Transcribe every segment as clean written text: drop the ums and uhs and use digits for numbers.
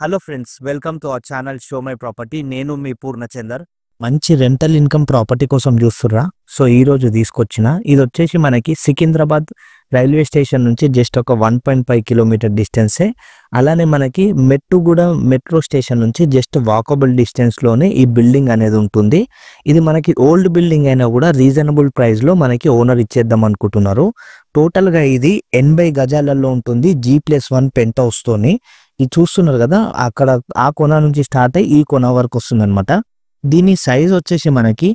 Hello friends, welcome to our channel Show My property. నేను మీ పూర్ణచందర్. మంచి rental income property కోసం చూస్తుర్రా? So ఈ రోజు తీసుకొచ్చిన ఇది వచ్చేసి మనకి సికింద్రాబాద్ రైల్వే స్టేషన్ నుంచి జస్ట్ ఒక 1.5 కిలోమీటర్ డిస్టెన్సే. అలానే మనకి మెట్టుగూడ మెట్రో స్టేషన్ నుంచి జస్ట్ వాకబుల్ డిస్టెన్స్లోనే ఈ బిల్డింగ్ అనేది ఉంటుంది. ఇది మనకి ఓల్డ్ బిల్డింగ్ అయినా కూడా రీజనబుల్ ప్రైస్లో మనకి ఓనర్ ఇచ్చేద్దాం అనుకుంటున్నారు. టోటల్గా ఇది 80 గజాలలో ఉంటుంది, G+1 పెంట్ హౌస్తోని. ఇది చూస్తున్నారు కదా, అక్కడ ఆ కొన నుంచి స్టార్ట్ అయ్యి ఈ కొన వరకు వస్తుంది అనమాట. దీని సైజ్ వచ్చేసి మనకి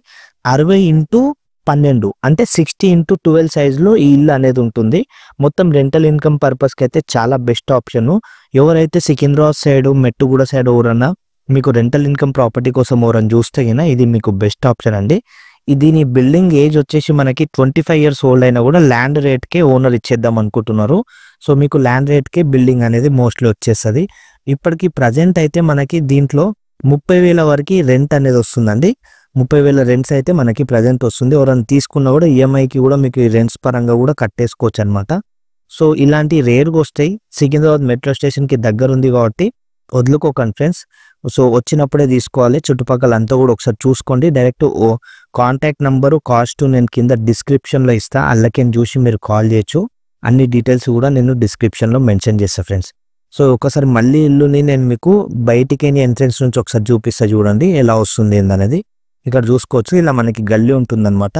60x12 అంటే 60x12 సైజులో ఈ ఇల్లు అనేది ఉంటుంది. మొత్తం రెంటల్ ఇన్కమ్ పర్పస్కి అయితే చాలా బెస్ట్ ఆప్షను. ఎవరైతే సికింద్రాబాద్ సైడ్ మెట్టుగూడ సైడ్ ఎవరన్నా మీకు రెంటల్ ఇన్కమ్ ప్రాపర్టీ కోసం ఎవరన్నా చూస్తే గినా ఇది మీకు బెస్ట్ ఆప్షన్ అండి. దీని బిల్డింగ్ ఏజ్ వచ్చేసి మనకి 25 ఇయర్స్ ఓల్డ్ అయినా కూడా ల్యాండ్ రేట్కే ఓనర్ ఇచ్చేద్దాం అనుకుంటున్నారు. సో మీకు ల్యాండ్ రేట్కే బిల్డింగ్ అనేది మోస్ట్లీ వచ్చేస్తుంది. ఇప్పటికి ప్రజెంట్ అయితే మనకి దీంట్లో 30,000 వరకు రెంట్ అనేది వస్తుందండి. 30,000 రెంట్స్ అయితే మనకి ప్రజెంట్ వస్తుంది. ఎవరైనా తీసుకున్నా కూడా ఈఎంఐకి కూడా మీకు ఈ రెంట్స్ పరంగా కూడా కట్టేసుకోవచ్చు అనమాట. సో ఇలాంటి రేర్గా వస్తాయి. సికింద్రాబాద్ మెట్రో స్టేషన్కి దగ్గర ఉంది కాబట్టి వదులుకోకండి ఫ్రెండ్స్. సో వచ్చినప్పుడే తీసుకోవాలి. చుట్టుపక్కల అంతా కూడా ఒకసారి చూసుకోండి. డైరెక్ట్ కాంటాక్ట్ నెంబరు కాస్ట్ నేను కింద డిస్క్రిప్షన్లో ఇస్తా, అల్లకేం చూసి మీరు కాల్ చేయొచ్చు. అన్ని డీటెయిల్స్ కూడా నేను డిస్క్రిప్షన్లో మెన్షన్ చేస్తాను ఫ్రెండ్స్. సో ఒకసారి మళ్ళీ ఇల్లుని నేను మీకు బయటికి ఎంట్రెన్స్ నుంచి ఒకసారి చూపిస్తా, చూడండి ఎలా వస్తుంది ఏందనేది. ఇక్కడ చూసుకోవచ్చు, ఇలా మనకి గల్లీ ఉంటుందన్నమాట.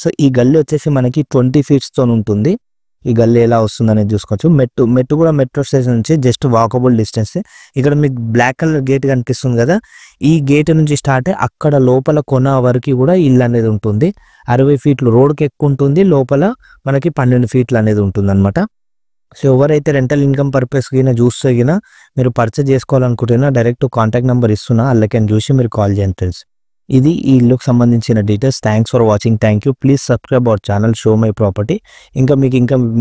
సో ఈ గల్లీ వచ్చేసి మనకి 20 ఫీట్స్తో ఉంటుంది. ఈ గల్లీ ఎలా వస్తుంది అనేది చూసుకోవచ్చు. మెట్టు కూడా మెట్రో స్టేషన్ నుంచి జస్ట్ వాకబుల్ డిస్టెన్స్. ఇక్కడ మీకు బ్లాక్ కలర్ గేట్ కనిపిస్తుంది కదా, ఈ గేట్ నుంచి స్టార్ట్ అయ్యి అక్కడ లోపల కొన వరకు కూడా ఇల్లు అనేది ఉంటుంది. 60 ఫీట్లు రోడ్కి ఎక్కువ ఉంటుంది, లోపల మనకి 12 ఫీట్లు అనేది ఉంటుంది అనమాట. సో ఎవరైతే రెంటల్ ఇన్కమ్ పర్పస్ కినా చూస్తే గినా మీరు పర్చేజ్ చేసుకోవాలనుకుంటున్నా డైరెక్ట్ కాంటాక్ట్ నెంబర్ ఇస్తున్నా, అల్లకని చూసి మీరు కాల్ చేయండి ఫ్రెండ్స్. ఇది ఈ ఇల్లుకి సంబంధించిన details. Thanks for watching. Thank you. Please subscribe our channel Show My Property. ఇంకా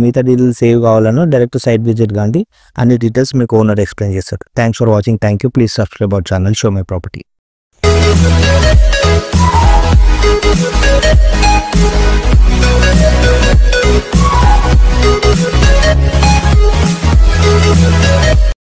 మిగతా డీటెయిల్స్ సేవ్ కావాలనో డైరెక్ట్ సైట్ విజిట్ కానీ అన్ని డీటెయిల్స్ మీకు ఓనర్ ఎక్స్ప్లెయిన్ చేస్తారు. Thanks for watching. Thank you. Please subscribe our channel Show My property.